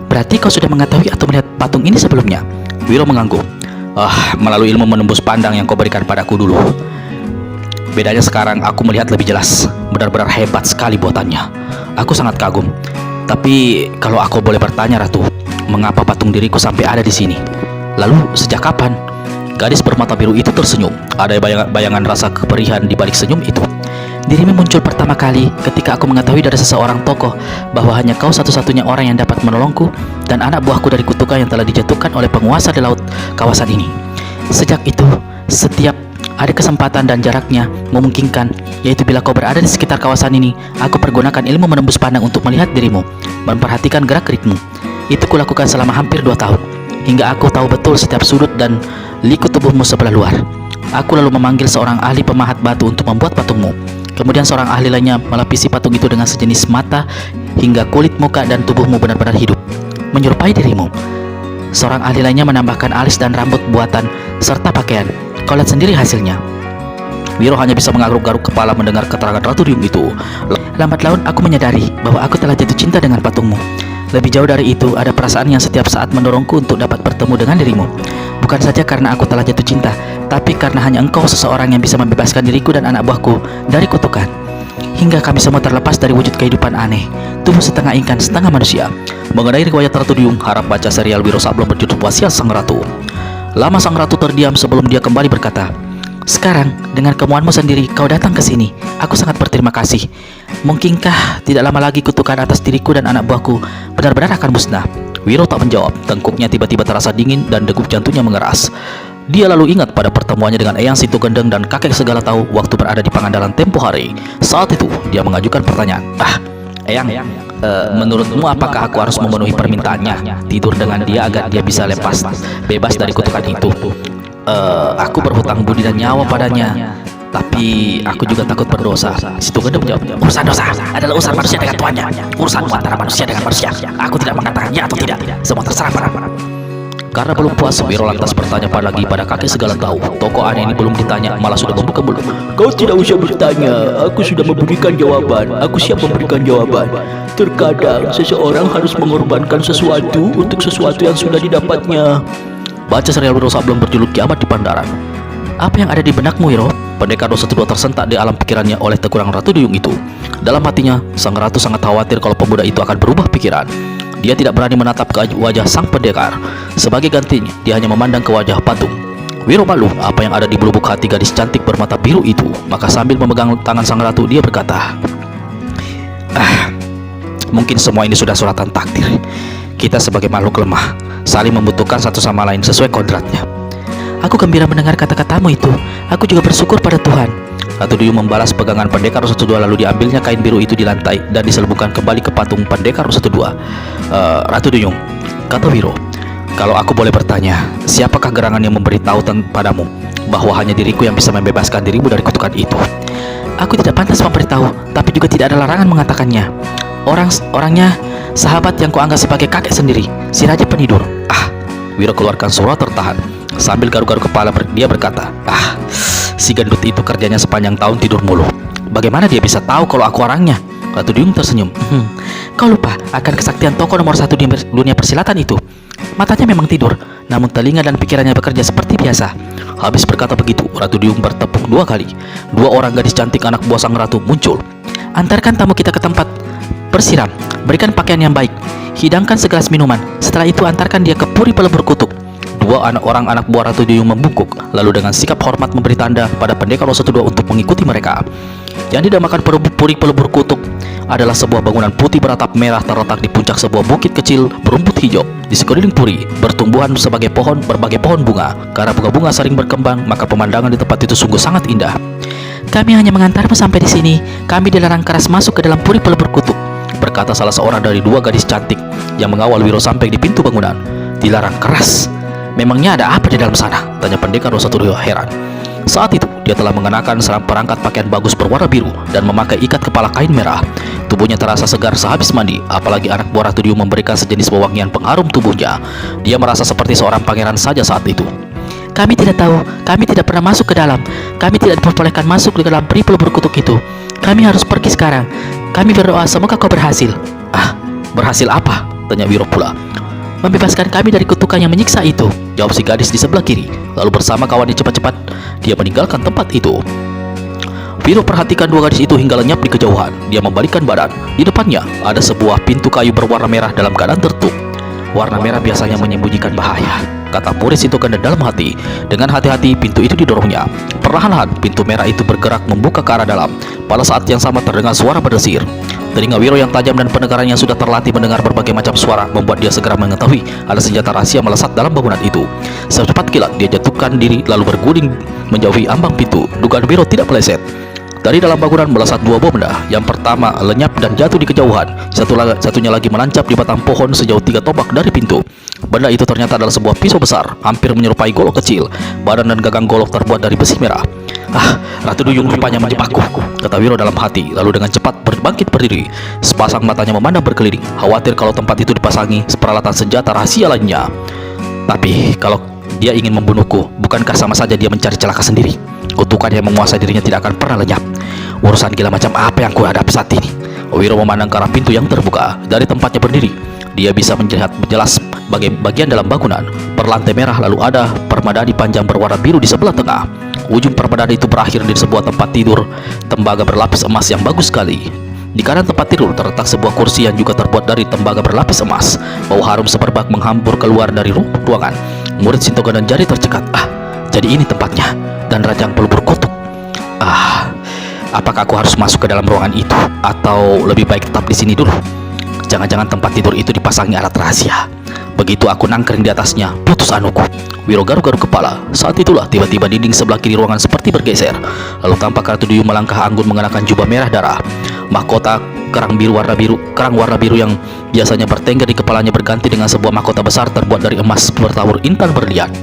Berarti kau sudah mengetahui atau melihat patung ini sebelumnya? Wiro mengangguk. Melalui ilmu menembus pandang yang kau berikan padaku dulu. Bedanya sekarang aku melihat lebih jelas. Benar-benar hebat sekali buatannya. Aku sangat kagum. Tapi kalau aku boleh bertanya, Ratu, mengapa patung diriku sampai ada di sini? Lalu sejak kapan? Gadis bermata biru itu tersenyum. Ada bayangan rasa keperihan di balik senyum itu. Dirimu muncul pertama kali ketika aku mengetahui dari seseorang tokoh bahwa hanya kau satu-satunya orang yang dapat menolongku dan anak buahku dari kutukan yang telah dijatuhkan oleh penguasa di laut kawasan ini. Sejak itu, setiap ada kesempatan dan jaraknya memungkinkan, yaitu bila kau berada di sekitar kawasan ini, aku pergunakan ilmu menembus pandang untuk melihat dirimu, memperhatikan gerak-gerikmu. Itu kulakukan selama hampir 2 tahun, hingga aku tahu betul setiap sudut dan liku tubuhmu sebelah luar. Aku lalu memanggil seorang ahli pemahat batu untuk membuat patungmu. Kemudian seorang ahli lainnya melapisi patung itu dengan sejenis mata hingga kulit muka dan tubuhmu benar-benar hidup, menyerupai dirimu. Seorang ahli lainnya menambahkan alis dan rambut buatan serta pakaian. Kau lihat sendiri hasilnya. Wiro hanya bisa mengaruk-garuk kepala mendengar keterangan Ratu Duyung itu. Lambat laun aku menyadari bahwa aku telah jatuh cinta dengan patungmu. Lebih jauh dari itu, ada perasaan yang setiap saat mendorongku untuk dapat bertemu dengan dirimu. Bukan saja karena aku telah jatuh cinta, tapi karena hanya engkau seseorang yang bisa membebaskan diriku dan anak buahku dari kutukan. Hingga kami semua terlepas dari wujud kehidupan aneh, tubuh setengah ikan, setengah manusia. Mengenai riwayat Ratu Duyung, harap baca serial Wiro Sableng berjudul Wasiat Sang Ratu. Lama sang ratu terdiam sebelum dia kembali berkata, "Sekarang, dengan kemuanmu sendiri, kau datang ke sini. Aku sangat berterima kasih. Mungkinkah tidak lama lagi kutukan atas diriku dan anak buahku benar-benar akan musnah?" Wiro tak menjawab. Tengkuknya tiba-tiba terasa dingin dan degup jantungnya mengeras. Dia lalu ingat pada pertemuannya dengan Eyang Situgendeng dan kakek segala tahu waktu berada di Pangandaran tempo hari. Saat itu, dia mengajukan pertanyaan. Eyang, menurutmu apakah aku harus memenuhi permintaannya, tidur dengan dia agar dia bisa bebas dari kutukan itu? Aku berhutang budi dan nyawa padanya, tapi aku juga takut berdosa. Situgendeng menjawab, "Urusan dosa adalah urusan manusia dengan tuannya. Urusanmu antara manusia dengan manusia. Aku tidak mengatakan ya atau tidak. Semua terserah padamu." Karena belum puas, Wiro lantas bertanya lagi pada kakek segala tahu. Tokoh aneh ini belum ditanya, malah sudah membuka mulut. Kau tidak usah bertanya, aku sudah memberikan jawaban. Aku siap memberikan jawaban. Terkadang seseorang harus mengorbankan sesuatu untuk sesuatu yang sudah didapatnya. Baca serial Wiro Sableng berjudul Kiamat di Pandaran. Apa yang ada di benakmu, Wiro? Pendekar 212 tersentak di alam pikirannya oleh teguran Ratu Duyung itu. Dalam hatinya, sang ratu sangat khawatir kalau pemuda itu akan berubah pikiran. Dia tidak berani menatap ke wajah sang pendekar. Sebagai gantinya, dia hanya memandang ke wajah patung. Wiro malu apa yang ada di belubuk hati gadis cantik bermata biru itu. Maka sambil memegang tangan sang ratu, dia berkata, mungkin semua ini sudah suratan takdir. Kita sebagai makhluk lemah, saling membutuhkan satu sama lain sesuai kodratnya. Aku gembira mendengar kata-katamu itu. Aku juga bersyukur pada Tuhan. Ratu Duyung membalas pegangan pendekar 212, lalu diambilnya kain biru itu di lantai dan diselubungkan kembali ke patung pendekar 212. Ratu Duyung, kata Wiro, kalau aku boleh bertanya, siapakah gerangan yang memberitahu padamu bahwa hanya diriku yang bisa membebaskan dirimu dari kutukan itu? Aku tidak pantas memberitahu, tapi juga tidak ada larangan mengatakannya. Orangnya sahabat yang kuanggap sebagai kakek sendiri, si Raja Penidur. Wiro keluarkan suara tertahan. Sambil garuk-garuk kepala, dia berkata, si gendut itu kerjanya sepanjang tahun tidur mulu. Bagaimana dia bisa tahu kalau aku orangnya? Ratu Duyung tersenyum. Kau lupa akan kesaktian tokoh nomor 1 di dunia persilatan itu. Matanya memang tidur, namun telinga dan pikirannya bekerja seperti biasa. Habis berkata begitu, Ratu Duyung bertepuk 2 kali. 2 orang gadis cantik anak buah sang ratu muncul. Antarkan tamu kita ke tempat bersiram, berikan pakaian yang baik, hidangkan segelas minuman. Setelah itu antarkan dia ke puri pelebur kutub. 2 orang anak buah Ratu Duyung membungkuk, lalu dengan sikap hormat memberi tanda pada pendekar 212 untuk mengikuti mereka. Yang dinamakan puri pelebur kutub adalah sebuah bangunan putih beratap merah terletak di puncak sebuah bukit kecil berumput hijau. Di sekeliling puri bertumbuhan berbagai pohon bunga. Karena bunga-bunga sering berkembang, maka pemandangan di tempat itu sungguh sangat indah. Kami hanya mengantarmu sampai di sini. Kami dilarang keras masuk ke dalam puri pelebur kutub, berkata salah seorang dari 2 gadis cantik yang mengawal Wiro sampai di pintu bangunan. Dilarang keras? Memangnya ada apa di dalam sana? Tanya pendekar 212 heran. Saat itu, dia telah mengenakan perangkat pakaian bagus berwarna biru dan memakai ikat kepala kain merah. Tubuhnya terasa segar sehabis mandi, apalagi anak buah Ratu Duyung memberikan sejenis wewangian pengharum tubuhnya. Dia merasa seperti seorang pangeran saja saat itu. Kami tidak tahu, kami tidak pernah masuk ke dalam. Kami tidak diperbolehkan masuk ke dalam peri pelebur kutuk itu. Kami harus pergi sekarang. Kami berdoa semoga kau berhasil. Ah, berhasil apa? Tanya Wiro pula. Membebaskan kami dari kutukan yang menyiksa itu, Jawab si gadis di sebelah kiri. Lalu bersama kawannya cepat-cepat dia meninggalkan tempat itu. Wiro perhatikan dua gadis itu hingga lenyap di kejauhan. Dia membalikkan badan. Di depannya ada sebuah pintu kayu berwarna merah dalam keadaan tertutup. Warna merah biasanya menyembunyikan bahaya, kata Puris itu kan dalam hati. Dengan hati-hati pintu itu didorongnya. Perlahan-lahan pintu merah itu bergerak membuka ke arah dalam. Pada saat yang sama terdengar suara berdesir. Telinga Wiro yang tajam dan pendengaran yang sudah terlatih mendengar berbagai macam suara membuat dia segera mengetahui ada senjata rahasia melesat dalam bangunan itu. Secepat kilat dia jatuhkan diri lalu berguling menjauhi ambang pintu. Dugaan Wiro tidak meleset. Dari dalam bangunan melesat dua buah benda. Yang pertama lenyap dan jatuh di kejauhan. Satunya lagi menancap di batang pohon sejauh 3 tombak dari pintu. Benda itu ternyata adalah sebuah pisau besar, hampir menyerupai golok kecil. Badan dan gagang golok terbuat dari besi merah. Ah, Ratu Duyung rupanya menjebakku, kata Wiro dalam hati. Lalu dengan cepat bangkit berdiri. Sepasang matanya memandang berkeliling, khawatir kalau tempat itu dipasangi peralatan senjata rahasia lainnya. Tapi kalau dia ingin membunuhku, bukankah sama saja dia mencari celaka sendiri? Kutukan yang menguasai dirinya tidak akan pernah lenyap. Urusan gila macam apa yang kuhadapi saat ini? Wiro memandang ke arah pintu yang terbuka. Dari tempatnya berdiri, dia bisa melihat jelas bagian dalam bangunan. Berlantai merah lalu ada permadani panjang berwarna biru di sebelah tengah. Ujung permadani itu berakhir di sebuah tempat tidur tembaga berlapis emas yang bagus sekali. Di kanan tempat tidur terletak sebuah kursi yang juga terbuat dari tembaga berlapis emas. Bau harum semerbak menghambur keluar dari ruangan. Murid Sintoga dan Jari tercekat. Ah, jadi ini tempatnya. Dan rajang pelubur kutuk. Ah, apakah aku harus masuk ke dalam ruangan itu atau lebih baik tetap di sini dulu? Jangan-jangan tempat tidur itu dipasangi alat rahasia. Begitu aku nangkring di atasnya, putus anuku. Wiro garuk-garuk kepala. Saat itulah tiba-tiba dinding sebelah kiri ruangan seperti bergeser. Lalu tampak Ratu Duyung melangkah anggun mengenakan jubah merah darah. Mahkota kerang warna biru yang biasanya bertengger di kepalanya berganti dengan sebuah mahkota besar terbuat dari emas bertabur intan berlian.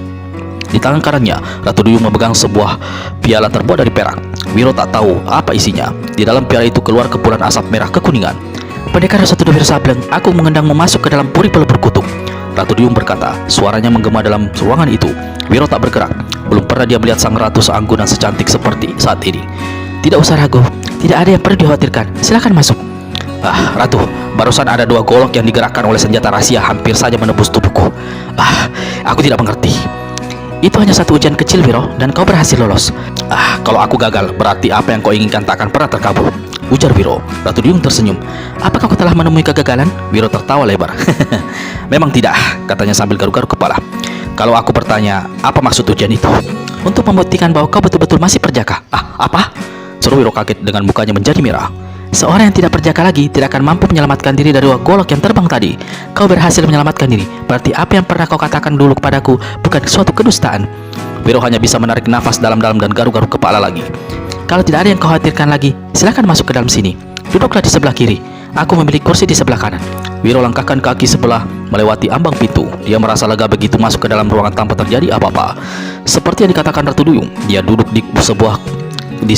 Di tangan kanannya, Ratu Duyung memegang sebuah piala terbuat dari perak. Wiro tak tahu apa isinya. Di dalam piala itu keluar kepulan asap merah kekuningan. Pendekar Ratu Duyung Sableng, aku mengendangmu masuk ke dalam puri pelebur kutuk, Ratu Duyung berkata. Suaranya menggema dalam ruangan itu. Wiro tak bergerak. Belum pernah dia melihat sang ratu seanggun dan secantik seperti saat ini. Tidak usah ragu, tidak ada yang perlu dikhawatirkan. Silakan masuk. Ah, Ratu, barusan ada 2 golok yang digerakkan oleh senjata rahasia hampir saja menembus tubuhku. Ah, aku tidak mengerti. Itu hanya satu ujian kecil, Wiro, dan kau berhasil lolos. Ah, kalau aku gagal, berarti apa yang kau inginkan tak akan pernah terkabul, ujar Wiro. Ratu Duyung tersenyum. Apakah kau telah menemui kegagalan? Wiro tertawa lebar. Memang tidak, katanya sambil garuk-garuk kepala. Kalau aku bertanya, apa maksud ujian itu? Untuk membuktikan bahwa kau betul-betul masih perjaka. Ah, apa? Seru Wiro kaget dengan mukanya menjadi merah. Seorang yang tidak perjaka lagi tidak akan mampu menyelamatkan diri dari 2 golok yang terbang tadi. Kau berhasil menyelamatkan diri. Berarti apa yang pernah kau katakan dulu kepadaku bukan suatu kedustaan. Wiro hanya bisa menarik nafas dalam-dalam dan garuk-garuk kepala lagi. Kalau tidak ada yang kau khawatirkan lagi, silakan masuk ke dalam sini. Duduklah di sebelah kiri. Aku memiliki kursi di sebelah kanan. Wiro langkahkan kaki sebelah melewati ambang pintu. Dia merasa lega begitu masuk ke dalam ruangan tanpa terjadi apa-apa. Seperti yang dikatakan Ratu Duyung, dia duduk di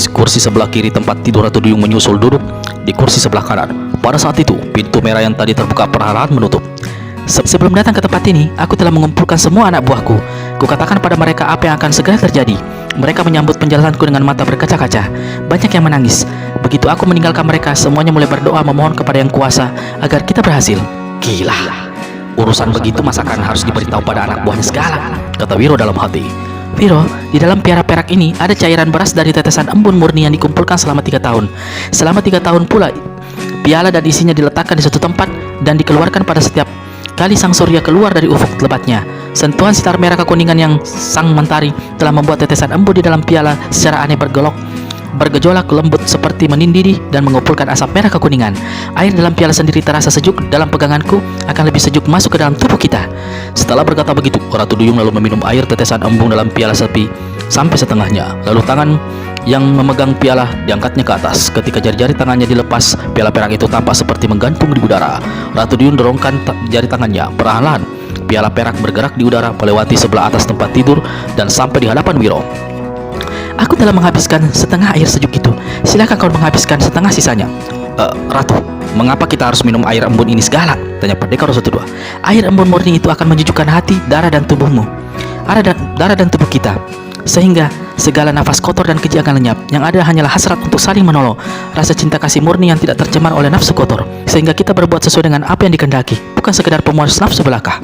kursi sebelah kiri tempat tidur. Ratu Duyung menyusul duduk di kursi sebelah kanan. Pada saat itu, pintu merah yang tadi terbuka perlahan menutup. Sebelum datang ke tempat ini, aku telah mengumpulkan semua anak buahku. Kukatakan pada mereka apa yang akan segera terjadi. Mereka menyambut penjelasanku dengan mata berkaca-kaca. Banyak yang menangis. Begitu aku meninggalkan mereka, semuanya mulai berdoa memohon kepada Yang Kuasa agar kita berhasil. Gila, urusan begitu masakan harus diberitahu pada anak buahnya segala, kata Wiro dalam hati. Wiro, di dalam piara perak ini ada cairan beras dari tetesan embun murni yang dikumpulkan selama 3 tahun. Selama 3 tahun pula, piala dan isinya diletakkan di suatu tempat dan dikeluarkan pada setiap kali sang surya keluar dari ufuk lebatnya. Sentuhan sitar merah kekuningan yang sang mentari telah membuat tetesan embun di dalam piala secara aneh bergejolak lembut seperti menindih dan mengumpulkan asap merah kekuningan. Air dalam piala sendiri terasa sejuk dalam peganganku, akan lebih sejuk masuk ke dalam tubuh kita. Setelah berkata begitu, Ratu Duyung lalu meminum air tetesan embun dalam piala sepi sampai setengahnya. Lalu tangan yang memegang piala diangkatnya ke atas. Ketika jari-jari tangannya dilepas, piala perak itu tampak seperti menggantung di udara. Ratu Duyung dorongkan jari tangannya. Perlahan, piala perak bergerak di udara melewati sebelah atas tempat tidur dan sampai di hadapan Wiro. Aku telah menghabiskan setengah air sejuk itu. Silakan kau menghabiskan setengah sisanya. Ratu, mengapa kita harus minum air embun ini segala? Tanya pendekar 1-2. Air embun murni itu akan menyejukkan hati, darah dan tubuhmu. darah dan tubuh kita, sehingga segala nafas kotor dan keji akan lenyap. Yang ada hanyalah hasrat untuk saling menolong, rasa cinta kasih murni yang tidak tercemar oleh nafsu kotor, sehingga kita berbuat sesuai dengan apa yang dikehendaki, bukan sekedar pemuas nafsu belaka.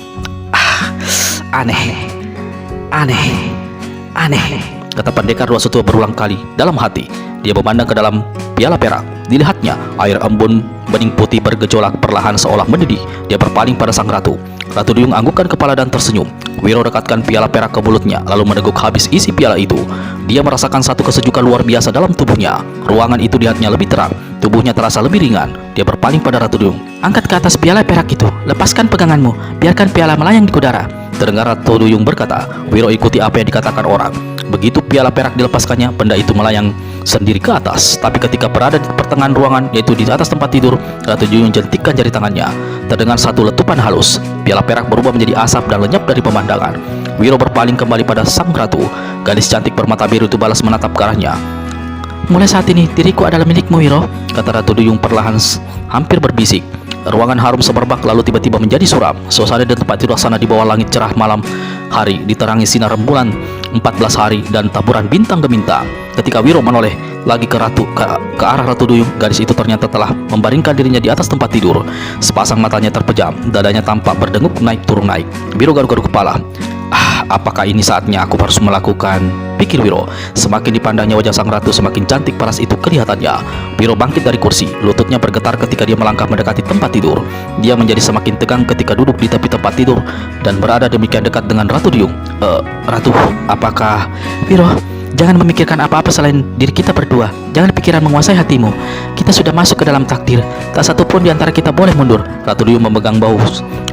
Aneh, kata pendekar dua setua berulang kali dalam hati. Dia memandang ke dalam piala perak. Dilihatnya air embun bening putih bergejolak perlahan seolah mendidih. Dia berpaling pada sang ratu. Ratu Duyung anggukkan kepala dan tersenyum. Wiro dekatkan piala perak ke mulutnya, lalu meneguk habis isi piala itu. Dia merasakan satu kesejukan luar biasa dalam tubuhnya. Ruangan itu dilihatnya lebih terang. Tubuhnya terasa lebih ringan. Dia berpaling pada Ratu Duyung. Angkat ke atas piala perak itu. Lepaskan peganganmu. Biarkan piala melayang di udara. Terdengar Ratu Duyung berkata. Wiro ikuti apa yang dikatakan orang. Begitu piala perak dilepaskannya, benda itu melayang sendiri ke atas. Tapi ketika berada di pertengahan ruangan, yaitu di atas tempat tidur, Ratu Duyung jentikkan jari tangannya. Terdengar satu letupan halus. Piala perak berubah menjadi asap dan lenyap dari pemandangan. Wiro berpaling kembali pada sang ratu. Gadis cantik bermata biru itu balas menatap ke arahnya. Mulai saat ini diriku adalah milikmu, Wiro, kata Ratu Duyung perlahan, hampir berbisik. Ruangan harum semerbak lalu tiba-tiba menjadi suram. Suasana dan tempat tidur sana di bawah langit cerah malam hari diterangi sinar rembulan 14 hari dan taburan bintang gemintang. Ketika Wiro menoleh lagi ke arah Ratu Duyung, gadis itu ternyata telah membaringkan dirinya di atas tempat tidur. Sepasang matanya terpejam, dadanya tampak berdengup naik turun naik. Wiro garuk-garuk kepala. Apakah ini saatnya aku harus melakukan? Pikir Wiro. Semakin dipandangnya wajah sang ratu, semakin cantik paras itu kelihatannya. Wiro bangkit dari kursi, lututnya bergetar ketika dia melangkah mendekati tempat tidur. Dia menjadi semakin tegang ketika duduk di tepi tempat tidur dan berada demikian dekat dengan Ratu Duyung. Ratu, apakah... Wiro, jangan memikirkan apa-apa selain diri kita berdua. Jangan pikiran menguasai hatimu. Kita sudah masuk ke dalam takdir. Tak satu pun di antara kita boleh mundur. Ratu Duyung memegang bahu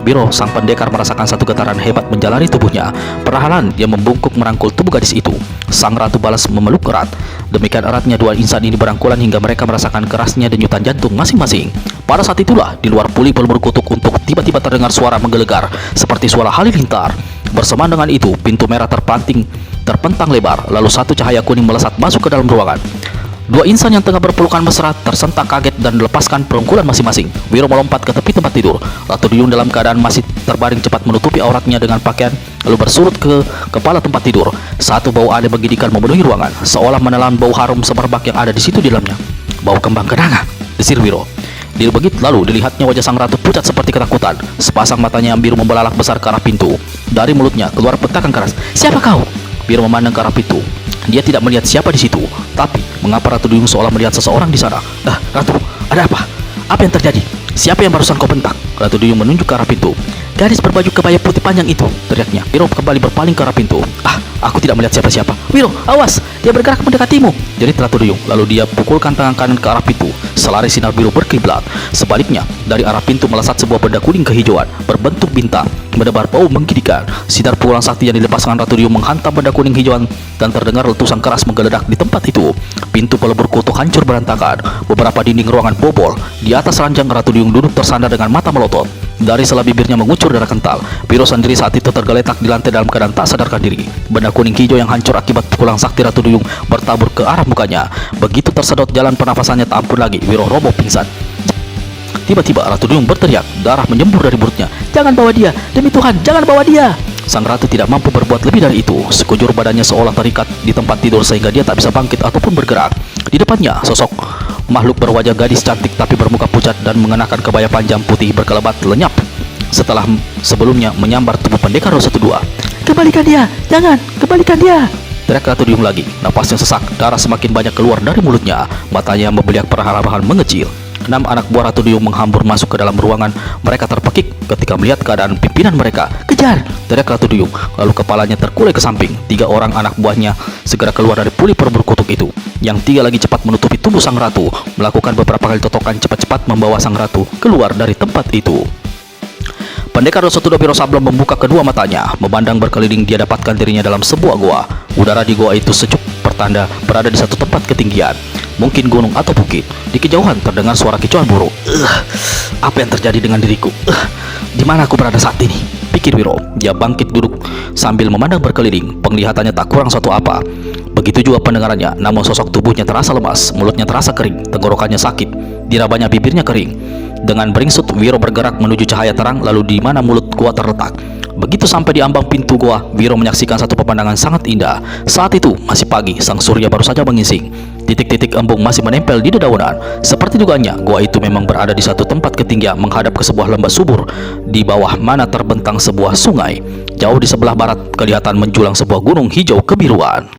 Wiro. Sang pendekar merasakan satu getaran hebat menjalari tubuhnya. Perlahan dia membungkuk merangkul tubuh gadis itu. Sang ratu balas memeluk erat. Demikian eratnya dua insan ini berangkulan hingga mereka merasakan kerasnya denyutan jantung masing-masing. Pada saat itulah di luar puli berkutuk untuk tiba-tiba terdengar suara menggelegar seperti suara halilintar. Bersamaan dengan itu pintu merah terpentang lebar, lalu satu cahaya kuning melesat masuk ke dalam ruangan. Dua insan yang tengah berpelukan mesra tersentak kaget dan melepaskan perungkulan masing-masing. Wiro melompat ke tepi tempat tidur. Ratu Duyung dalam keadaan masih terbaring cepat menutupi auratnya dengan pakaian, lalu bersurut ke kepala tempat tidur. Satu bau aneh menggidikan memenuhi ruangan, seolah menelan bau harum semerbak yang ada di situ di dalamnya. Bau kembang kenanga, desir Wiro. Lalu dilihatnya wajah sang ratu pucat seperti ketakutan. Sepasang matanya yang biru membelalak besar ke arah pintu. Dari mulutnya keluar bentakan keras. Siapa kau? Wiro memandang ke arah pintu. Dia tidak melihat siapa di situ. Tapi mengapa Ratu Duyung seolah melihat seseorang di sana? Ratu, ada apa? Apa yang terjadi? Siapa yang barusan kau bentak? Ratu Duyung menunjuk ke arah pintu. Gadis berbaju kebaya putih panjang itu, teriaknya. Wiro kembali berpaling ke arah pintu. Aku tidak melihat siapa-siapa. Wiro, awas, dia bergerak mendekatimu, jerit Ratu Duyung. Lalu dia pukulkan tangan kanan ke arah pintu. Selari sinar biru berkiblat. Sebaliknya, dari arah pintu melesat sebuah benda kuning kehijauan berbentuk bintang, menebar bau menggidikan. Sinar pukulan sakti yang dilepaskan Ratu Duyung menghantam benda kuning hijauan dan terdengar letusan keras menggeledak di tempat itu. Pintu pelebur kutuk hancur berantakan. Beberapa dinding ruangan bobol. Di atas ranjang Ratu Duyung duduk tersandar dengan mata melotot. Dari sela bibirnya mengucur darah kental. Wiro sendiri saat itu tergeletak di lantai dalam keadaan tak sadarkan diri. Benda kuning hijau yang hancur akibat pukulan sakti Ratu Duyung bertabur ke arah mukanya. Begitu tersedot jalan pernafasannya tak ampun lagi. Wiro roboh pingsan. Tiba-tiba Ratu Duyung berteriak, darah menyembur dari mulutnya. Jangan bawa dia, demi Tuhan, jangan bawa dia. Sang ratu tidak mampu berbuat lebih dari itu. Sekujur badannya seolah terikat di tempat tidur sehingga dia tak bisa bangkit ataupun bergerak. Di depannya sosok makhluk berwajah gadis cantik tapi bermuka pucat dan mengenakan kebaya panjang putih berkelebat lenyap setelah sebelumnya menyambar tubuh pendekar 212. Kembalikan dia, jangan, kembalikan dia, teriak Ratu Duyung lagi. Napasnya sesak, darah semakin banyak keluar dari mulutnya. Matanya membeliak perlahan-lahan mengecil. 6 anak buah Ratu Duyung menghambur masuk ke dalam ruangan. Mereka terpekik ketika melihat keadaan pimpinan mereka. Kejar, teriak Ratu Duyung. Lalu kepalanya terkulai ke samping. 3 orang anak buahnya segera keluar dari puli pelebur kutuk itu. Yang 3 lagi cepat menutupi tubuh sang ratu, melakukan beberapa kali totokan cepat-cepat membawa sang ratu keluar dari tempat itu. Pendekar 212 Wiro Sableng membuka kedua matanya. Memandang berkeliling, dia dapatkan dirinya dalam sebuah goa. Udara di goa itu sejuk, pertanda berada di satu tempat ketinggian, mungkin gunung atau bukit. Di kejauhan terdengar suara kicauan burung. Apa yang terjadi dengan diriku? Di mana aku berada saat ini? Pikir Wiro. Dia bangkit duduk sambil memandang berkeliling. Penglihatannya tak kurang suatu apa. Begitu juga pendengarannya. Namun sosok tubuhnya terasa lemas, mulutnya terasa kering, tenggorokannya sakit, dirabanya bibirnya kering. Dengan beringsut Wiro bergerak menuju cahaya terang, lalu di mana mulut kuat terletak. Begitu sampai di ambang pintu goa, Wiro menyaksikan satu pemandangan sangat indah. Saat itu masih pagi, sang surya baru saja menyingsing. Titik-titik embung masih menempel di dedaunan. Seperti dugaannya, goa itu memang berada di satu tempat ketinggian menghadap ke sebuah lembah subur, di bawah mana terbentang sebuah sungai. Jauh di sebelah barat kelihatan menjulang sebuah gunung hijau kebiruan.